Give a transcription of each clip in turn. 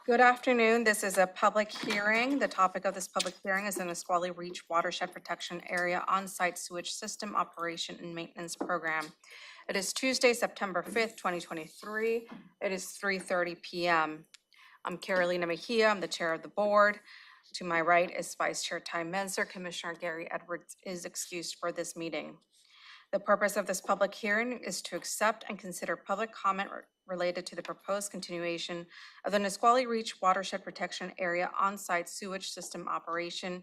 Good afternoon. This is a public hearing. The topic of this public hearing is the Nisqually Reach Watershed Protection Area On-Site Sewage System Operation and Maintenance Program. It is Tuesday, September 5th, 2023. It is 3:30 p.m. I'm Carolina Mejia. I'm the chair of the board. To my right is Vice Chair Ty Menzer. Commissioner Gary Edwards is excused for this meeting. The purpose of this public hearing is to accept and consider public comment related to the proposed continuation of the Nisqually Reach Watershed Protection Area on-site sewage system operation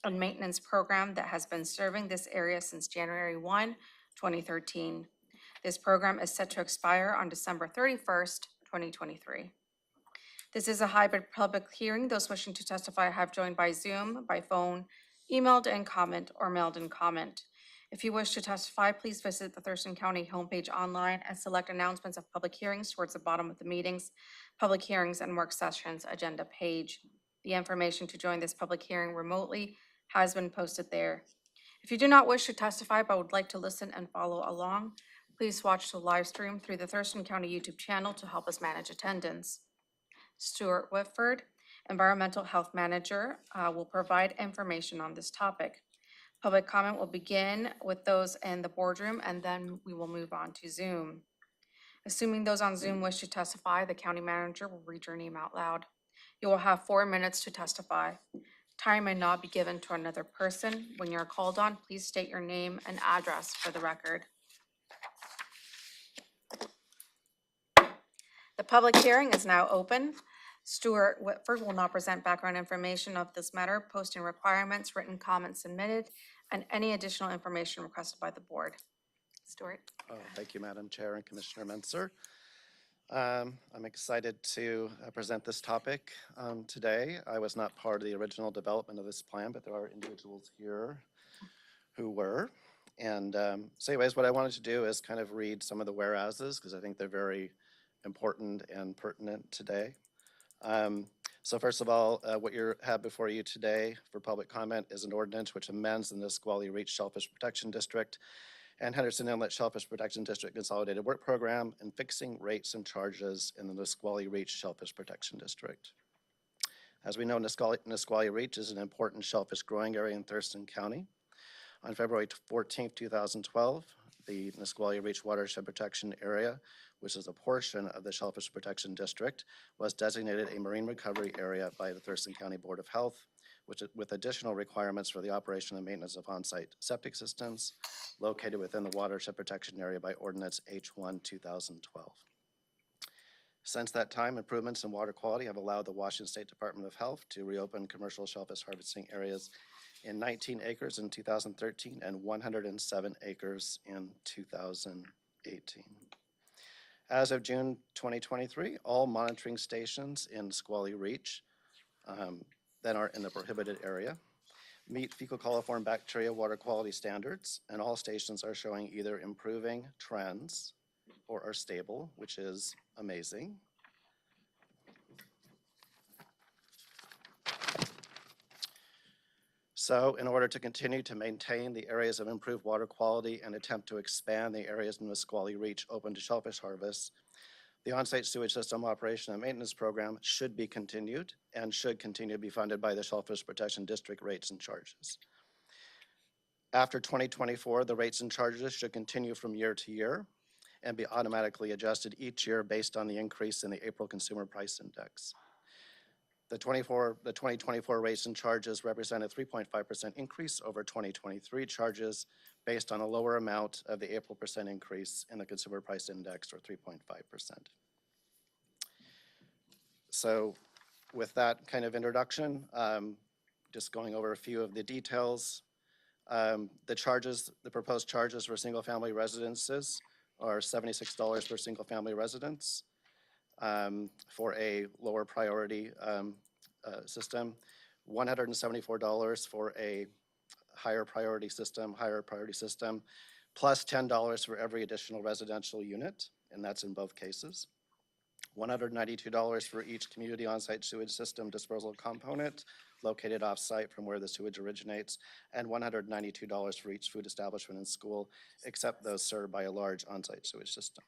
and maintenance program that has been serving this area since January 1, 2013. This program is set to expire on December 31st, 2023. This is a hybrid public hearing. Those wishing to testify have joined by Zoom, by phone, emailed in comment, or mailed in comment. If you wish to testify, please visit the Thurston County homepage online and select announcements of public hearings towards the bottom of the meetings, public hearings and work sessions agenda page. The information to join this public hearing remotely has been posted there. If you do not wish to testify but would like to listen and follow along, please watch the live stream through the Thurston County YouTube channel to help us manage attendance. Stuart Whitford, Environmental Health Manager, will provide information on this topic. Public comment will begin with those in the boardroom, and then we will move on to Zoom. Assuming those on Zoom wish to testify, the county manager will read your name out loud. You will have 4 minutes to testify. Time may not be given to another person. When you're called on, please state your name and address for the record. The public hearing is now open. Stuart Whitford will now present background information of this matter, posting requirements, written comments submitted, and any additional information requested by the board. Stuart. Thank you, Madam Chair and Commissioner Menzer. I'm excited to present this topic today. I was not part of the original development of this plan, but there are individuals here who were. And so anyways, what I wanted to do is kind of read some of the whereases because I think they're very important and pertinent today. So first of all, what you have before you today for public comment is an ordinance which amends the Nisqually Reach Shellfish Protection District and Henderson Inlet Shellfish Protection District Consolidated Work Program and fixing rates and charges in the Nisqually Reach Shellfish Protection District. As we know, Nisqually Reach is an important shellfish growing area in Thurston County. On February 14, 2012, the Nisqually Reach Watershed Protection Area, which is a portion of the Shellfish Protection District, was designated a marine recovery area by the Thurston County Board of Health, with additional requirements for the operation and maintenance of on-site septic systems located within the Watershed Protection Area by Ordinance H1 2012. Since that time, improvements in water quality have allowed the Washington State Department of Health to reopen commercial shellfish harvesting areas in 19 acres in 2013 and 107 acres in 2018. As of June 2023, all monitoring stations in Nisqually Reach that are in the prohibited area meet fecal coliform bacteria water quality standards, and all stations are showing either improving trends or are stable, which is amazing. So in order to continue to maintain the areas of improved water quality and attempt to expand the areas in Nisqually Reach open to shellfish harvest, the on-site sewage system operation and maintenance program should be continued and should continue to be funded by the Shellfish Protection District rates and charges. After 2024, the rates and charges should continue from year to year and be automatically adjusted each year based on the increase in the April Consumer Price Index. The 2024 rates and charges represent a 3.5% increase over 2023 charges based on a lower amount of the April percent increase in the Consumer Price Index, or 3.5%. So with that kind of introduction, just going over a few of the details. The proposed charges for single-family residences are $76 per single-family residence. For a lower priority system, $174 for a higher priority system, plus $10 for every additional residential unit, and that's in both cases. $192 for each community on-site sewage system disposal component located off-site from where the sewage originates, and $192 for each food establishment and school, except those served by a large on-site sewage system.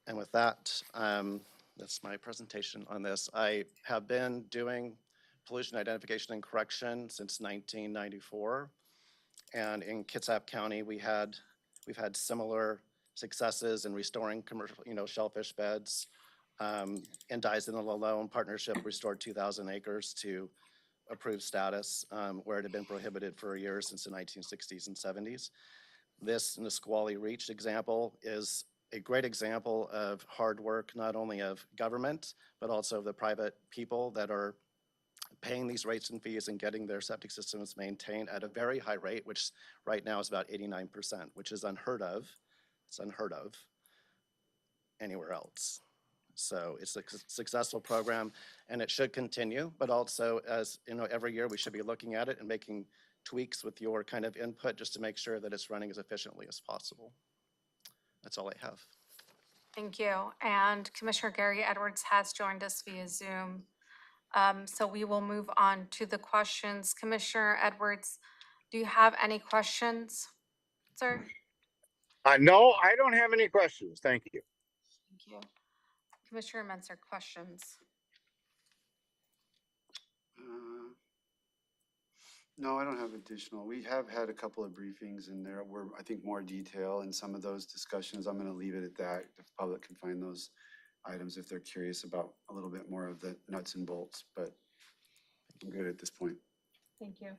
And with that, That's my presentation on this. I have been doing pollution identification and correction since 1994. And in Kitsap County, we've had similar successes in restoring commercial, shellfish beds. In Dyson alone, partnership restored 2,000 acres to approved status, where it had been prohibited for a year since the 1960s and 70s. This Nisqually Reach example is a great example of hard work, not only of government, but also of the private people that are paying these rates and fees and getting their septic systems maintained at a very high rate, which right now is about 89%, which is unheard of. It's unheard of anywhere else. So it's a successful program, and it should continue, but also, as you know, every year we should be looking at it and making tweaks with your kind of input just to make sure that it's running as efficiently as possible. That's all I have. Thank you. And Commissioner Gary Edwards has joined us via Zoom. So we will move on to the questions. Commissioner Edwards, do you have any questions, sir? No, I don't have any questions. Thank you. Thank you. Commissioner Menzer, questions? No, I don't have additional. We have had a couple of briefings and there were, I think, more detail in some of those discussions. I'm going to leave it at that. The public can find those items if they're curious about a little bit more of the nuts and bolts, but I'm good at this point. Thank you.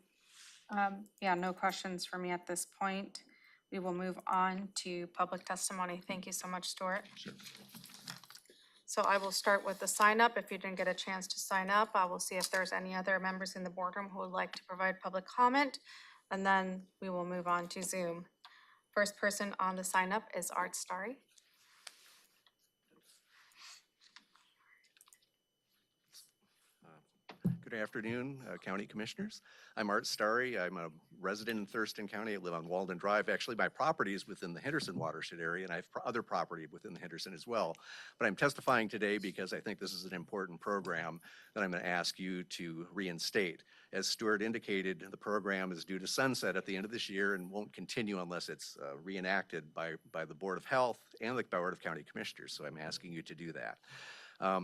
Yeah, no questions for me at this point. We will move on to public testimony. Thank you so much, Stuart. Sure. So I will start with the sign up. If you didn't get a chance to sign up, I will see if there's any other members in the boardroom who would like to provide public comment, and then we will move on to Zoom. First person on the sign up is Art Starry. Good afternoon, County Commissioners. I'm Art Starry. I'm a resident in Thurston County. I live on Walden Drive. Actually, my property is within the Henderson watershed area, and I have other property within the Henderson as well. But I'm testifying today because I think this is an important program that I'm going to ask you to reinstate. As Stuart indicated, the program is due to sunset at the end of this year and won't continue unless it's reenacted by the Board of Health and the Board of County Commissioners. So I'm asking you to do that.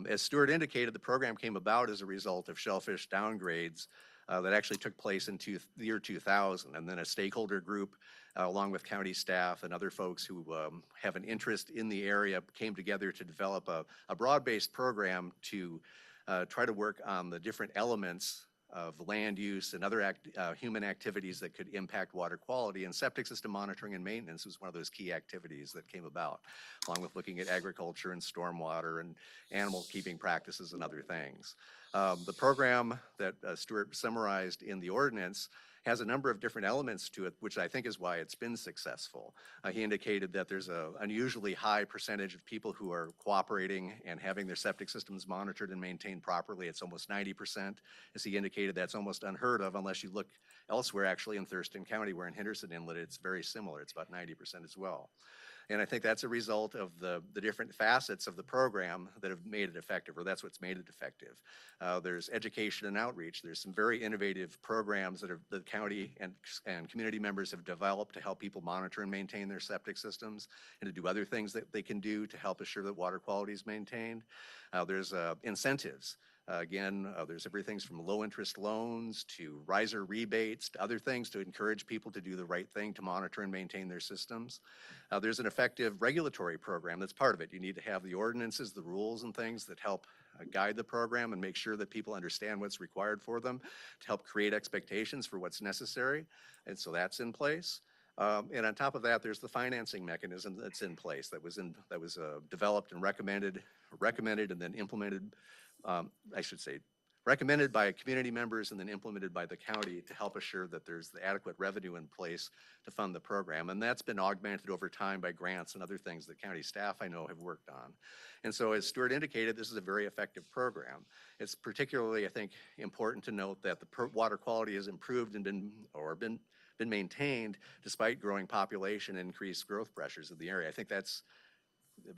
As Stuart indicated, the program came about as a result of shellfish downgrades that actually took place in the year 2000. And then a stakeholder group, along with county staff and other folks who have an interest in the area, came together to develop a broad-based program to try to work on the different elements of land use and other human activities that could impact water quality, and septic system monitoring and maintenance was one of those key activities that came about, along with looking at agriculture and stormwater and animal keeping practices and other things. The program that Stuart summarized in the ordinance has a number of different elements to it, which I think is why it's been successful. He indicated that there's an unusually high percentage of people who are cooperating and having their septic systems monitored and maintained properly. It's almost 90%. As he indicated, that's almost unheard of unless you look elsewhere, actually in Thurston County, where in Henderson Inlet, it's very similar. It's about 90% as well. And I think that's a result of the different facets of the program that have made it effective, or that's what's made it effective. There's education and outreach. There's some very innovative programs that the county and community members have developed to help people monitor and maintain their septic systems and to do other things that they can do to help assure that water quality is maintained. There's incentives. There's everything from low interest loans to riser rebates to other things to encourage people to do the right thing to monitor and maintain their systems. There's an effective regulatory program that's part of it. You need to have the ordinances, the rules and things that help guide the program and make sure that people understand what's required for them to help create expectations for what's necessary. And so that's in place. And on top of that, there's the financing mechanism that's in place that was developed and recommended and then implemented. Recommended by community members and then implemented by the county to help assure that there's the adequate revenue in place to fund the program. And that's been augmented over time by grants and other things that county staff I know have worked on. And so as Stuart indicated, this is a very effective program. It's particularly, I think, important to note that the water quality has improved and been maintained despite growing population and increased growth pressures in the area. I think that's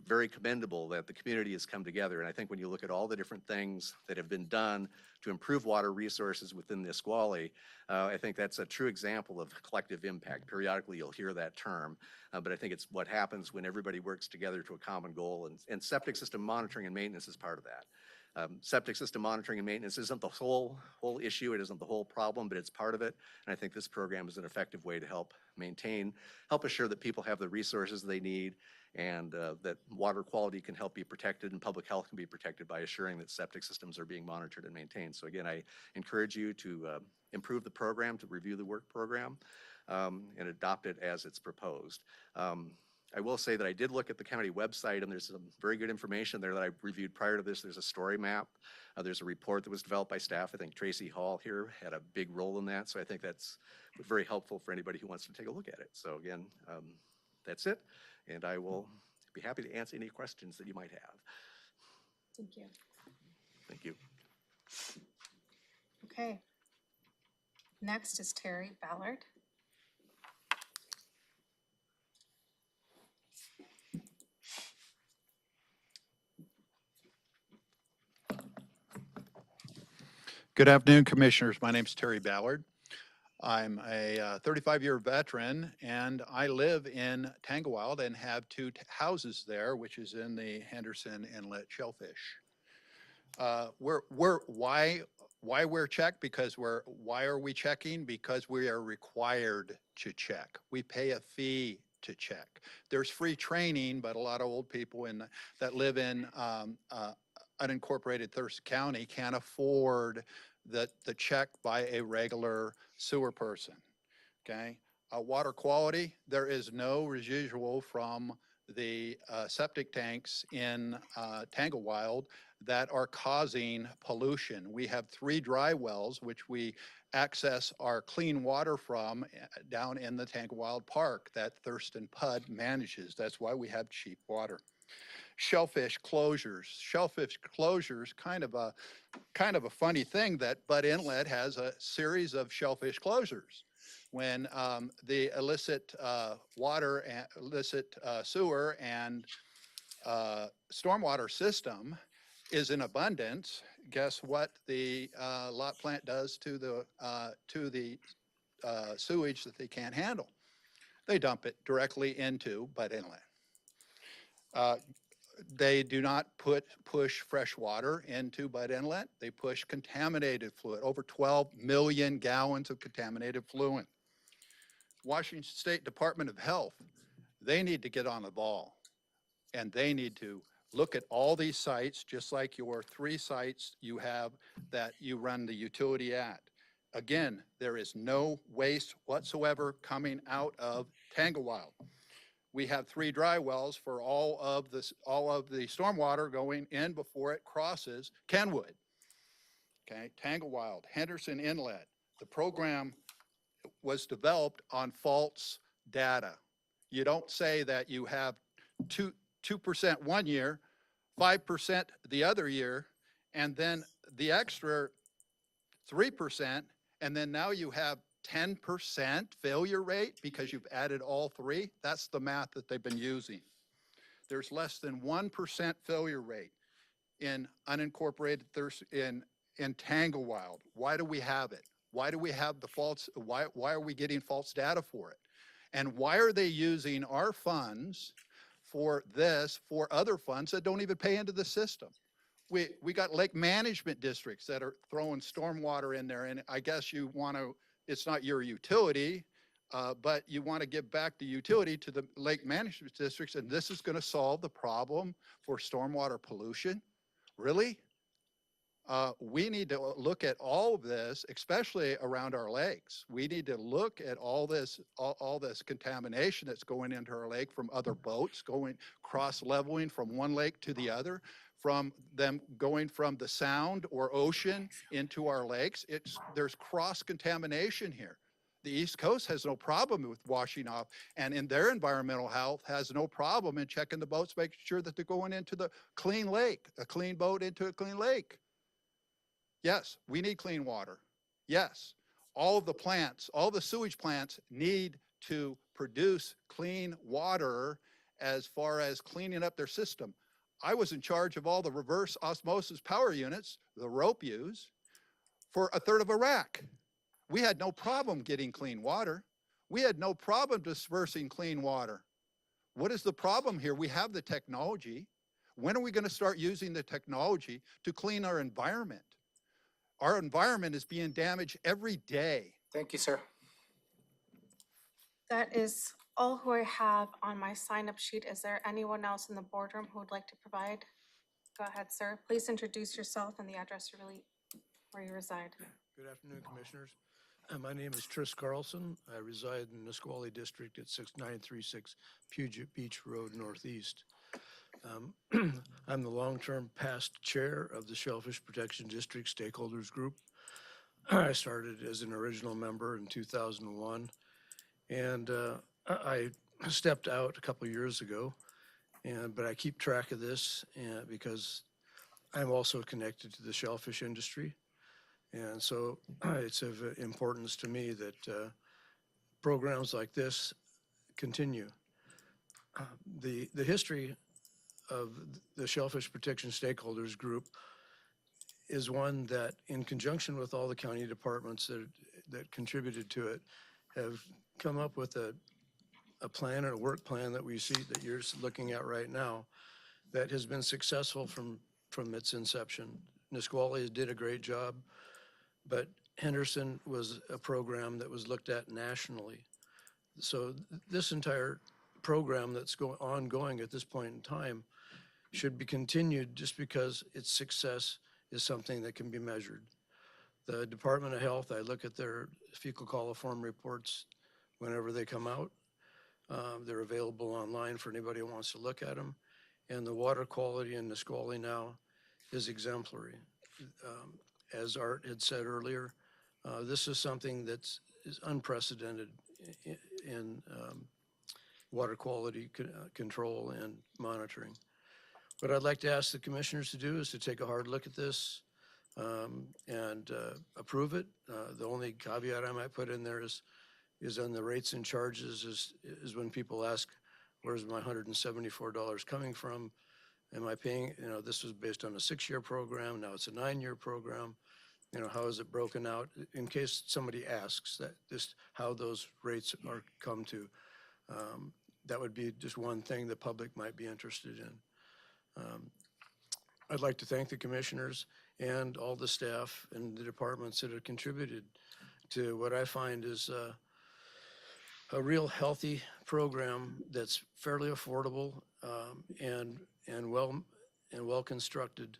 very commendable that the community has come together. And I think when you look at all the different things that have been done to improve water resources within Nisqually, I think that's a true example of collective impact. Periodically, you'll hear that term, but I think it's what happens when everybody works together to a common goal, and septic system monitoring and maintenance is part of that. Septic system monitoring and maintenance isn't the whole issue. It isn't the whole problem, but it's part of it. And I think this program is an effective way to help assure that people have the resources they need, and that water quality can help be protected and public health can be protected by assuring that septic systems are being monitored and maintained. So again, I encourage you to improve the program, to review the work program, and adopt it as it's proposed. I will say that I did look at the county website, and there's some very good information there that I reviewed prior to this. There's a story map. There's a report that was developed by staff. I think Tracy Hall here had a big role in that. So I think that's very helpful for anybody who wants to take a look at it. So again, that's it. And I will be happy to answer any questions that you might have. Thank you. Thank you. Okay. Next is Terry Ballard. Good afternoon, Commissioners. My name's Terry Ballard. I'm a 35-year veteran, and I live in Tanglewilde and have two houses there, which is in the Henderson Inlet Shellfish. Why we're checked? Why are we checking? Because we are required to check. We pay a fee to check. There's free training, but a lot of old people that live in unincorporated Thurston County can't afford the check by a regular sewer person, okay? Water quality, there is no residual from the septic tanks in Tanglewilde that are causing pollution. We have 3 dry wells, which we access our clean water from down in the Tanglewilde Park that Thurston PUD manages. That's why we have cheap water. Shellfish closures. Shellfish closures, kind of a funny thing that Bud Inlet has a series of shellfish closures. When the illicit water, and illicit sewer and stormwater system is in abundance, guess what the lot plant does to the sewage that they can't handle? They dump it directly into Bud Inlet. They do not push fresh water into Bud Inlet. They push contaminated fluid, over 12 million gallons of contaminated fluid. Washington State Department of Health, they need to get on the ball, and they need to look at all these sites, just like your 3 sites you have that you run the utility at. Again, there is no waste whatsoever coming out of Tanglewilde. We have 3 dry wells for all of the stormwater going in before it crosses Kenwood. Okay, Tanglewilde, Henderson Inlet. The program was developed on false data. You don't say that you have 2% one year, 5% the other year, and then the extra 3%, and then now you have 10% failure rate because you've added all 3. That's the math that they've been using. There's less than 1% failure rate in unincorporated in Tanglewilde. Why do we have it? Why do we have the false, why are we getting false data for it? And why are they using our funds for this, for other funds that don't even pay into the system? We got lake management districts that are throwing stormwater in there, and I guess you want to, it's not your utility, but you want to give back the utility to the lake management districts, and this is going to solve the problem for stormwater pollution? Really? We need to look at all of this, especially around our lakes. We need to look at all this contamination that's going into our lake from other boats, going cross-leveling from one lake to the other, from them going from the sound or ocean into our lakes. There's cross-contamination here. The East Coast has no problem with washing off, and in their environmental health has no problem in checking the boats, making sure that they're going into the clean lake, a clean boat into a clean lake. Yes, we need clean water. Yes, all of the plants, all the sewage plants need to produce clean water as far as cleaning up their system. I was in charge of all the reverse osmosis power units, the rope use, for a third of Iraq. We had no problem getting clean water. We had no problem dispersing clean water. What is the problem here? We have the technology. When are we going to start using the technology to clean our environment? Our environment is being damaged every day. Thank you, sir. That is all who I have on my sign-up sheet. Is there anyone else in the boardroom who would like to provide? Go ahead, sir. Please introduce yourself and the address where you reside. Good afternoon, Commissioners. My name is Tris Carlson. I reside in Nisqually District at 6936 Puget Beach Road Northeast. I'm the long-term past chair of the Shellfish Protection District Stakeholders Group. I started as an original member in 2001, and I stepped out a couple years ago, but I keep track of this because I'm also connected to the shellfish industry. And so it's of importance to me that programs like this continue. The history of the Shellfish Protection Stakeholders Group is one that, in conjunction with all the county departments that contributed to it, have come up with a plan and a work plan that we see that you're looking at right now that has been successful from its inception. Nisqually did a great job, but Henderson was a program that was looked at nationally. So this entire program that's ongoing at this point in time should be continued just because its success is something that can be measured. The Department of Health, I look at their fecal coliform reports whenever they come out. They're available online for anybody who wants to look at them. And the water quality in Nisqually now is exemplary. As Art had said earlier, this is something that is unprecedented in water quality control and monitoring. What I'd like to ask the commissioners to do is to take a hard look at this and approve it. The only caveat I might put in there is on the rates and charges is when people ask, where's my $174 coming from? Am I paying, this was based on a 6-year program, now it's a 9-year program. How is it broken out? In case somebody asks that, just how those rates are come to. That would be just one thing the public might be interested in. I'd like to thank the commissioners and all the staff and the departments that have contributed to what I find is a real healthy program that's fairly affordable and well constructed,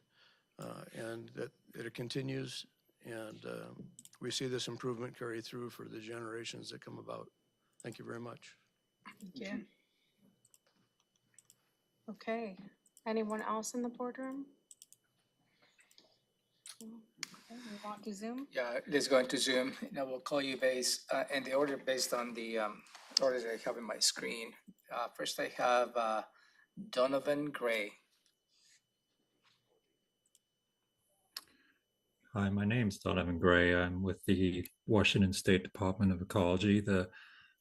and that it continues, and we see this improvement carry through for the generations that come about. Thank you very much. Thank you. Okay, anyone else in the boardroom? Okay, move on to Zoom. Yeah, it is going to Zoom. We'll call you in the order based on the orders I have in my screen. First, I have Donovan Gray. Hi, my name's Donovan Gray. I'm with the Washington State Department of Ecology, the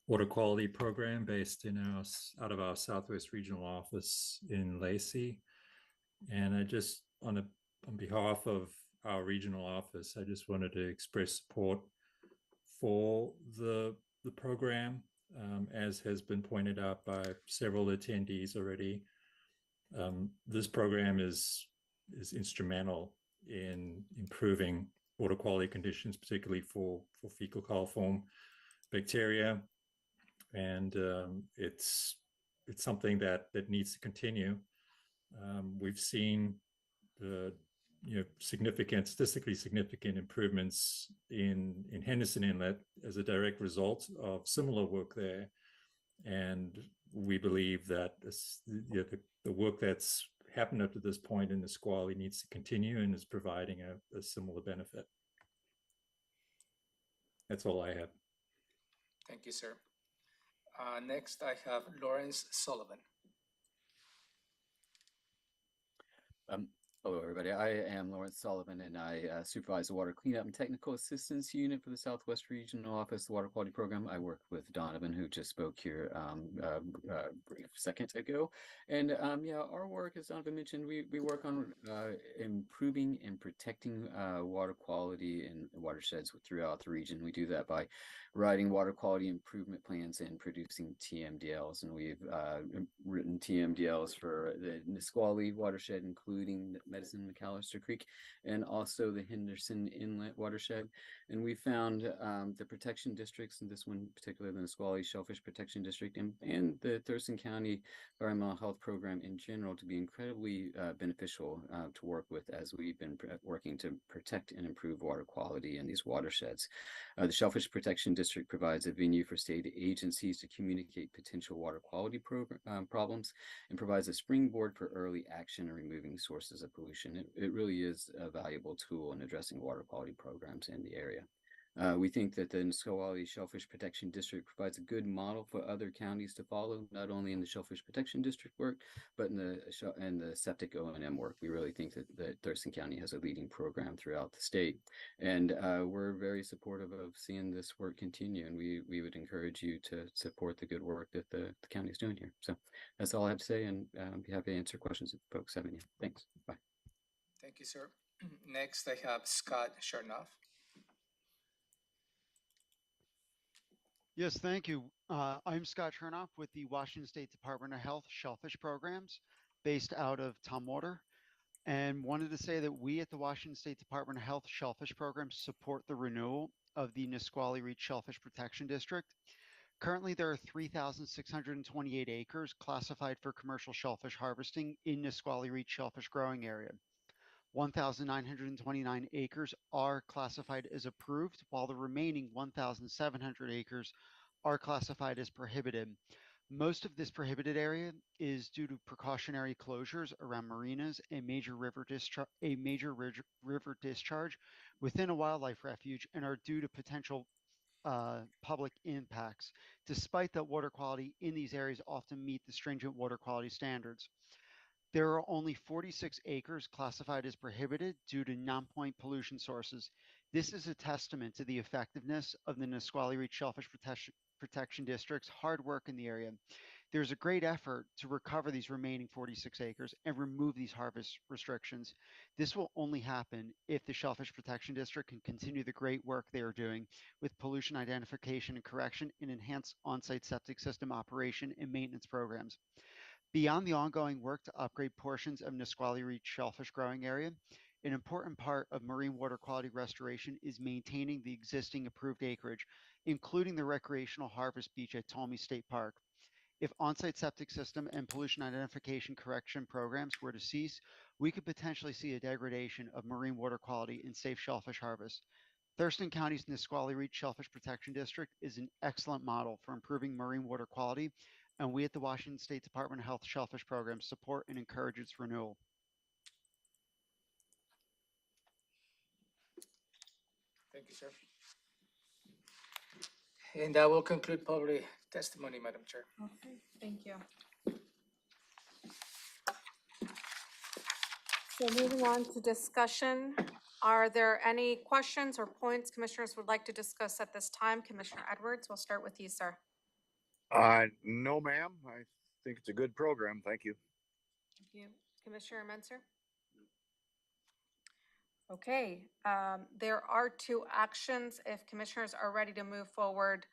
water quality program based out of our Southwest Regional Office in Lacey. And I just, on behalf of our regional office, I just wanted to express support for the program, as has been pointed out by several attendees already. This program is instrumental in improving water quality conditions, particularly for fecal coliform bacteria, and it's something that needs to continue. We've seen the statistically significant improvements in Henderson Inlet as a direct result of similar work there, and we believe that the work that's happened up to this point in Nisqually needs to continue and is providing a similar benefit. That's all I have. Thank you, sir. Next, I have Lawrence Sullivan. Hello, everybody. I am Lawrence Sullivan, and I supervise the Water Cleanup and Technical Assistance Unit for the Southwest Regional Office, the Water Quality Program. I work with Donovan, who just spoke here a brief second ago. And yeah, our work, as Donovan mentioned, we work on improving and protecting water quality in watersheds throughout the region. We do that by writing water quality improvement plans and producing TMDLs. And we've written TMDLs for the Nisqually watershed, including Medicine McAllister Creek, and also the Henderson Inlet watershed. And we found the protection districts, and this one in particular, the Nisqually Shellfish Protection District, and the Thurston County Environmental Health Program in general to be incredibly beneficial to work with as we've been working to protect and improve water quality in these watersheds. The Shellfish Protection District provides a venue for state agencies to communicate potential water quality problems and provides a springboard for early action in removing sources of pollution. It really is a valuable tool in addressing water quality programs in the area. We think that the Nisqually Shellfish Protection District provides a good model for other counties to follow, not only in the Shellfish Protection District work, but in the septic O&M work. We really think that Thurston County has a leading program throughout the state. And we're very supportive of seeing this work continue. And we would encourage you to support the good work that the county is doing here. So that's all I have to say, and I'd be happy to answer questions if folks have any. Thanks. Bye. Thank you, sir. Next, I have Scott Chernoff. Yes, thank you. I'm Scott Chernoff with the Washington State Department of Health Shellfish Programs based out of Tumwater, and wanted to say that we at the Washington State Department of Health Shellfish Programs support the renewal of the Nisqually Reach Shellfish Protection District. Currently, there are 3,628 acres classified for commercial shellfish harvesting in Nisqually Reach Shellfish Growing Area. 1,929 acres are classified as approved, while the remaining 1,700 acres are classified as prohibited. Most of this prohibited area is due to precautionary closures around marinas, a major river discharge within a wildlife refuge, and are due to potential public impacts, despite that water quality in these areas often meet the stringent water quality standards. There are only 46 acres classified as prohibited due to non-point pollution sources. This is a testament to the effectiveness of the Nisqually Reach Shellfish Protection District's hard work in the area. There's a great effort to recover these remaining 46 acres and remove these harvest restrictions. This will only happen if the Shellfish Protection District can continue the great work they are doing with pollution identification and correction and enhanced on-site septic system operation and maintenance programs. Beyond the ongoing work to upgrade portions of Nisqually Reach Shellfish Growing Area, an important part of marine water quality restoration is maintaining the existing approved acreage, including the recreational harvest beach at Tolmy State Park. If on-site septic system and pollution identification correction programs were to cease, we could potentially see a degradation of marine water quality and safe shellfish harvest. Thurston County's Nisqually Reach Shellfish Protection District is an excellent model for improving marine water quality, and we at the Washington State Department of Health Shellfish Program support and encourage its renewal. Thank you, sir. And that will conclude public testimony, Madam Chair. Okay, thank you. So moving on to discussion, are there any questions or points commissioners would like to discuss at this time? Commissioner Edwards, we'll start with you, sir. No, ma'am. I think it's a good program. Thank you. Thank you. Commissioner Menzer? Okay, there are two actions if commissioners are ready to move forward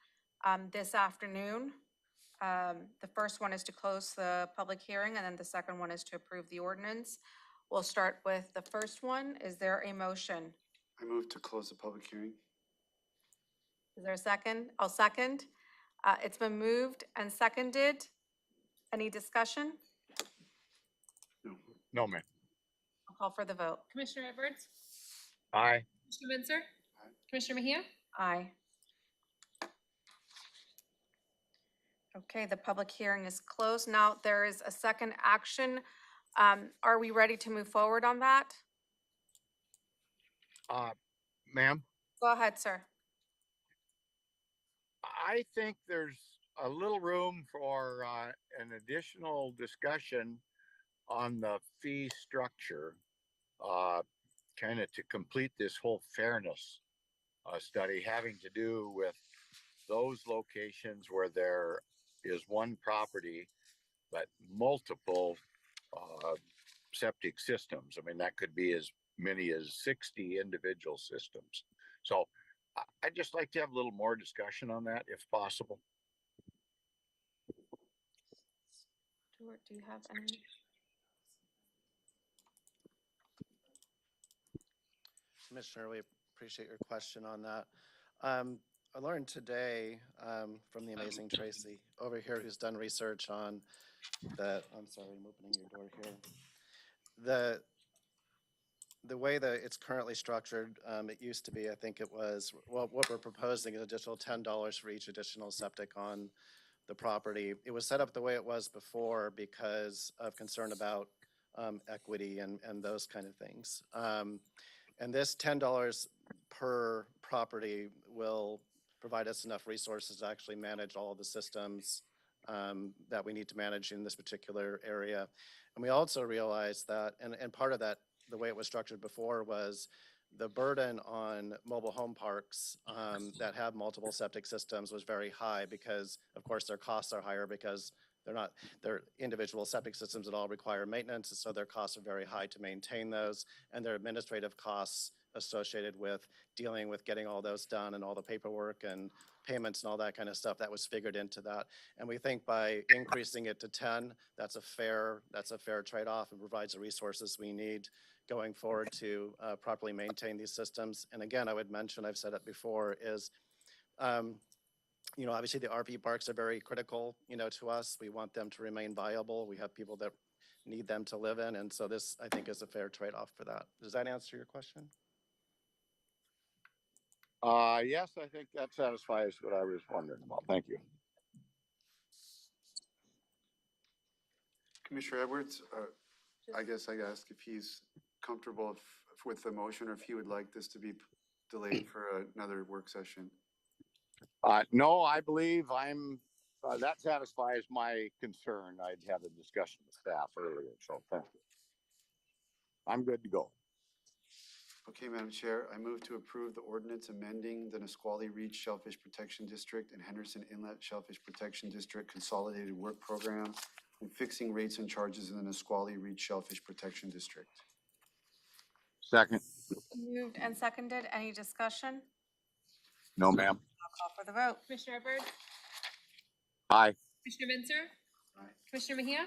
this afternoon. The first one is to close the public hearing, and then the second one is to approve the ordinance. We'll start with the first one. Is there a motion? I move to close the public hearing. Is there a second? I'll second. It's been moved and seconded. Any discussion? No, ma'am. I'll call for the vote. Commissioner Edwards? Aye. Commissioner Menzer? Aye. Commissioner Mejia? Aye. Okay, the public hearing is closed. Now there is a second action. Are we ready to move forward on that? Ma'am, Go ahead, sir. I think there's a little room for an additional discussion on the fee structure. kind of to complete this whole fairness study having to do with those locations where there is one property but multiple septic systems. I mean, that could be as many as 60 individual systems. So I'd just like to have a little more discussion on that if possible. Stuart, do you have any? Commissioner, we appreciate your question on that. I learned today from the amazing Tracy over here, who's done research on the, I'm sorry, I'm opening your door here. The way that it's currently structured, it used to be, I think it was, well, what we're proposing is additional $10 for each additional septic on the property. It was set up the way it was before because of concern about equity and those kind of things. And this $10 per property will provide us enough resources to actually manage all of the systems that we need to manage in this particular area. And we also realized that, and part of that, the way it was structured before was the burden on mobile home parks that have multiple septic systems was very high because, of course, their costs are higher because they're individual septic systems that all require maintenance, and so their costs are very high to maintain those, and their administrative costs associated with dealing with getting all those done and all the paperwork and payments and all that kind of stuff, that was figured into that. And we think by increasing it to 10, that's a fair trade-off and provides the resources we need going forward to properly maintain these systems. And again, I would mention, I've said it before, is you know, obviously the RV parks are very critical, you know, to us. We want them to remain viable. We have people that need them to live in. And so this, I think, is a fair trade-off for that. Does that answer your question? Yes, I think that satisfies what I was wondering about. Thank you. Commissioner Edwards, I guess I ask if he's comfortable with the motion or if he would like this to be delayed for another work session. No, I believe that satisfies my concern. I'd had a discussion with staff earlier, so thank you. I'm good to go. Okay, Madam Chair, I move to approve the ordinance amending the Nisqually Reach Shellfish Protection District and Henderson Inlet Shellfish Protection District Consolidated Work Program and fixing rates and charges in the Nisqually Reach Shellfish Protection District. Second. Moved and seconded. Any discussion? No, ma'am. I'll call for the vote. Commissioner Edwards? Aye. Commissioner Minzer? Aye. Commissioner Mejia?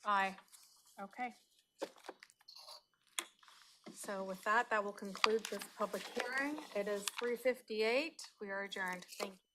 Aye. Okay. So with that, that will conclude this public hearing. It is 3:58. We are adjourned. Thank you.